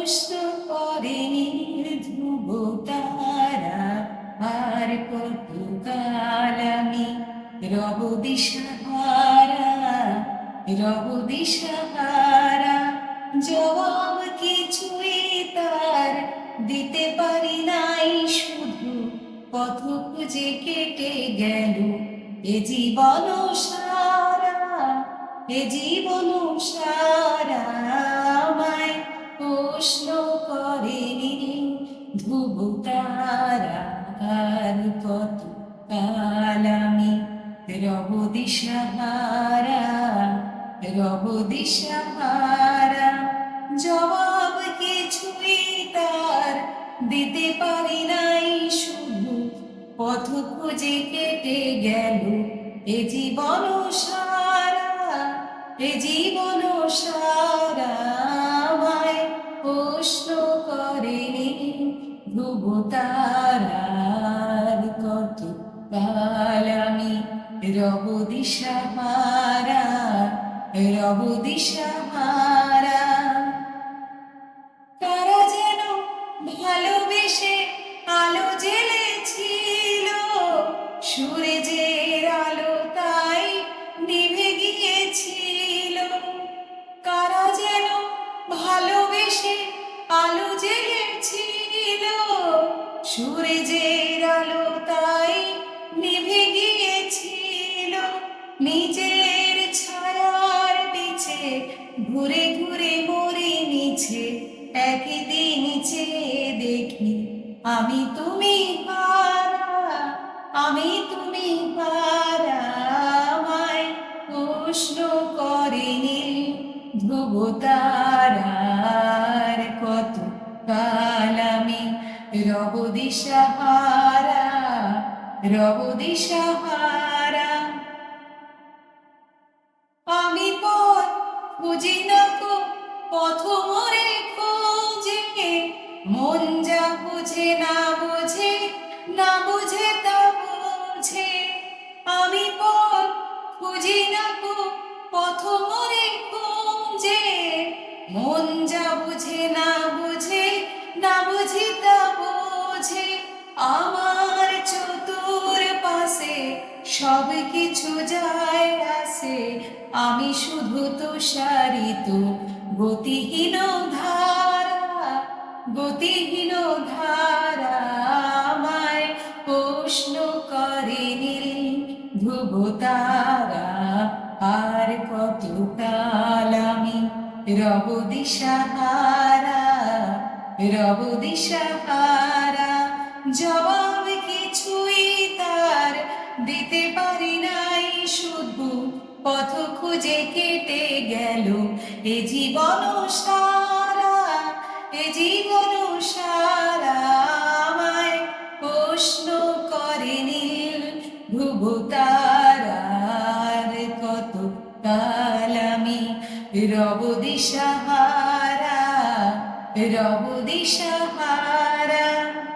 প্রশ্ন করে ধ্রুব তারা, আর কতকাল আমি রব দিশাহারা, রব দিশাহারা। জবাব কিছুই তার দিতে পারি নাই, শুধু পথ খুঁজে কেটে গেল এ জীবন সারা, এ জীবন সারা। আমায় প্রশ্ন করেনি ধ্রুব তারা, আর কত কাল আমি রব দিশাহারা, রব দিশাহারা। জবাব কিছুই তার দিতে পারি নাই, শুধু পথ খুঁজে কেটে গেল এ জীবন সারা, এ জীবন সারা। আমায় প্রশ্ন করেনি ধ্রুব তারার, কত কাল আমি রব দিশাহারা, রব দিশাহারা। কারা যেন ভালোবেসে আলো জ্বেলেছিল, সূর্যের আলো তাই নিভে গিয়েছিল। কারা যেন ভালোবেসে আলো জ্বেলেছিল, সূর্যের আলো তাই নিভে গিয়েছিল। নিজের ছায়ার পিছে ঘুরে ঘুরে মরে নিছে, একদিন চেয়ে দেখি আমি তুমি হারা, আমি তুমি হারা। আমায় প্রশ্ন করেনি ধ্রুব তারার, কত কাল আমি রব দিশাহারা, রব দিশাহারা। আমি পথ খুঁজি না গো, পথ মরে খোঁজে, মন যা বুঝে না বোঝে, না বুঝে তা বোঝে। আমি পথ খুঁজি না গো, পথ মরে খোঁজে, মন যা বুঝে না বুঝে, না বুঝি তা বোঝে। আমার চতুর পাশে সব কিছু যায় আসে, আমি শুধু তুষারিত গতিহীন ধারা, গতিহীন ধারা। আমায় প্রশ্ন করেনি ধ্রুব তারা, আর কত কাল আমি রব দিশাহারা, রব দিশাহারা। জবাব কিছুই তার দিতে পারি নাই, শুধু পথ খুঁজে কেটে গেল এ জীবন সারা, এ জীবন সারা। আমায় প্রশ্ন করেনি ধ্রুব তারার, কত কাল আমি রব দিশাহারা, রব দিশা।